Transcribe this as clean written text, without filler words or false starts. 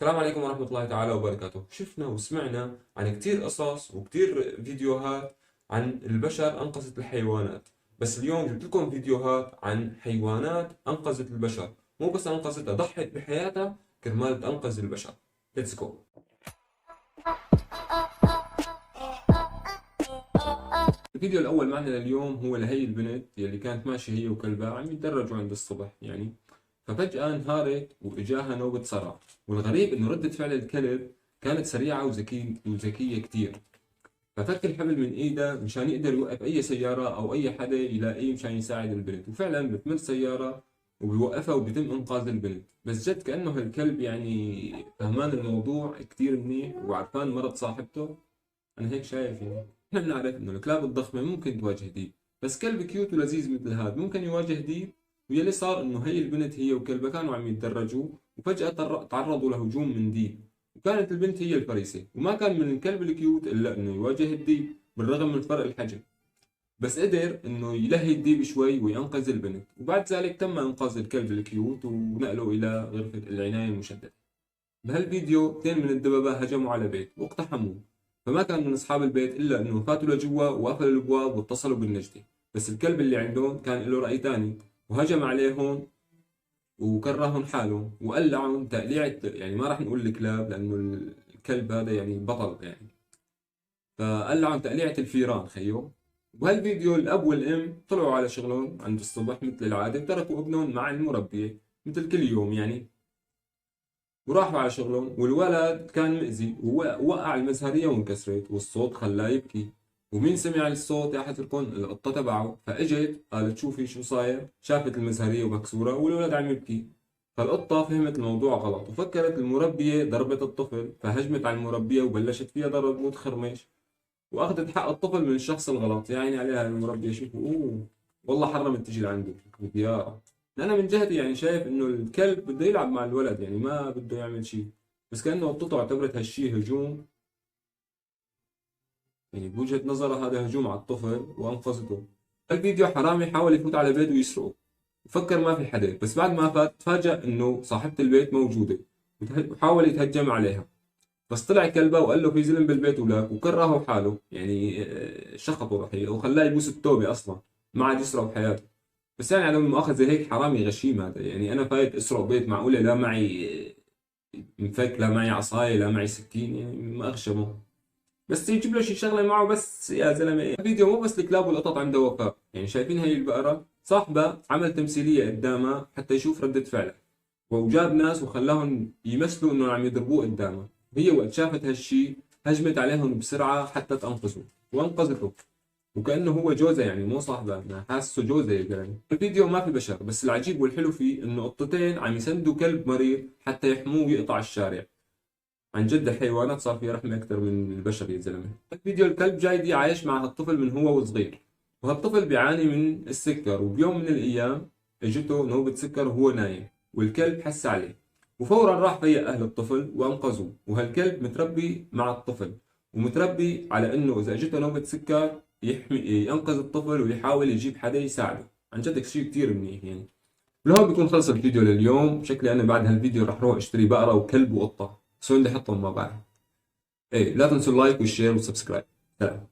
السلام عليكم ورحمة الله تعالى وبركاته. شفنا وسمعنا عن كتير قصص وكتير فيديوهات عن البشر أنقذت الحيوانات. بس اليوم جبت لكم فيديوهات عن حيوانات أنقذت البشر، مو بس أنقذتها، ضحت بحياتها كرمال تنقذ البشر. ليتس جو. الفيديو الأول معنا لليوم هو لهي البنت يلي كانت ماشية هي وكلبها عم يتدرجوا عند الصبح ففجأة انهارت وإجاها نوبة صرع. والغريب إنه ردة فعل الكلب كانت سريعة وذكية كتير. ففك الحبل من إيده مشان يقدر يوقف أي سيارة أو أي حدا يلاقيه مشان يساعد البنت، وفعلا بتمر سيارة وبيوقفها وبيتم إنقاذ البنت. بس جد كأنه الكلب فهمان الموضوع كتير منيح وعرفان مرض صاحبته. أنا هيك شايف إحنا بنعرف إنه الكلاب الضخمة ممكن تواجه ديب، بس كلب كيوت ولذيذ مثل هذا ممكن يواجه ديب. واللي صار انه هي البنت هي وكلبها كانوا عم يتدرجوا، وفجأة تعرضوا لهجوم من ديب، وكانت البنت هي الفريسة، وما كان من الكلب الكيوت الا انه يواجه الديب بالرغم من فرق الحجم. بس قدر انه يلهي الديب شوي وينقذ البنت، وبعد ذلك تم انقاذ الكلب الكيوت ونقله الى غرفة العناية المشددة. بهالفيديو اثنين من الدببة هجموا على بيت واقتحموه، فما كان من اصحاب البيت الا انه فاتوا لجوا وقفلوا الابواب واتصلوا بالنجدة. بس الكلب اللي عندهم كان له رأي ثاني، وهجم عليهم وكرههم حالهم وقلعهم تقليعة، ما راح نقول الكلاب لأنه الكلب هذا بطل فقلعهم تقليعة الفيران خيو. وبهالفيديو الأب والأم طلعوا على شغلهم عند الصبح مثل العادة، تركوا ابنهم مع المربية مثل كل يوم وراحوا على شغلهم. والولد كان مأذي ووقع المزهرية وانكسرت، والصوت خلاه يبكي. ومين سمع الصوت يا حتركن؟ القطة تبعه. فاجت قالت شوفي شو صاير، شافت المزهرية ومكسورة والولد عم يبكي. فالقطة فهمت الموضوع غلط وفكرت المربية ضربت الطفل، فهجمت على المربية وبلشت فيها ضرب وتخرمش، واخذت حق الطفل من الشخص الغلط. عليها المربية، شوفوا والله حرمت تجي لعنده بديارة. انا من جهتي شايف انه الكلب بده يلعب مع الولد، ما بده يعمل شيء، بس كانه قطته اعتبرت هالشيء هجوم. بوجهة نظرها هذا هجوم على الطفل وانقذته. الفيديو حرامي حاول يفوت على بيته ويسرقه، وفكر ما في حدا، بس بعد ما فات تفاجأ انه صاحبة البيت موجودة وحاول يتهجم عليها. بس طلع كلبه وقال له في زلم بالبيت ولاك، وكرهه حاله شخطه رحيل وخلاه يبوس التوبة اصلا، ما عاد يسرق بحياته. بس على المؤاخذة هيك حرامي غشيم هذا. أنا فايت أسرق بيت، معقولة لا معي مفك، لا معي عصاية، لا معي سكين؟ ما أغشمه، بس يجيب له شي شغلة معه بس يا زلمة. الفيديو مو بس الكلاب والقطط عنده وفاء، شايفين هي البقرة صاحبة عمل تمثيلية قدامها حتى يشوف ردة فعلها، وجاب ناس وخلاهم يمثلوا إنه عم يضربوه قدامها. هي وقت شافت هالشي هجمت عليهم بسرعة حتى تنقذه وانقذته، وكأنه هو جوزة مو صاحبه. أنا حاسه جوزة يا زلمة. الفيديو ما في بشر، بس العجيب والحلو فيه إنه قطتين عم يسندوا كلب مريض حتى يحموه ويقطع الشارع. عن جد الحيوانات صار فيها رحمة أكثر من البشر يا زلمة. الفيديو الكلب جايدي عايش مع هالطفل من هو وصغير، وهالطفل بيعاني من السكر، وبيوم من الأيام اجته نوبة سكر وهو نايم، والكلب حس عليه وفورا راح فيق أهل الطفل وأنقذوه. وهالكلب متربي مع الطفل ومتربي على إنه إذا اجته نوبة سكر ينقذ الطفل ويحاول يجيب حدا يساعده. عن جد شيء كثير منيح لهون بيكون خلص الفيديو لليوم. شكلي أنا بعد هالفيديو راح أروح أشتري بقرة وكلب وقطة، بس وين بدي أحطهم ما بعرف. إيه، لا تنسوا اللايك والشير والسبسكرايب. سلام.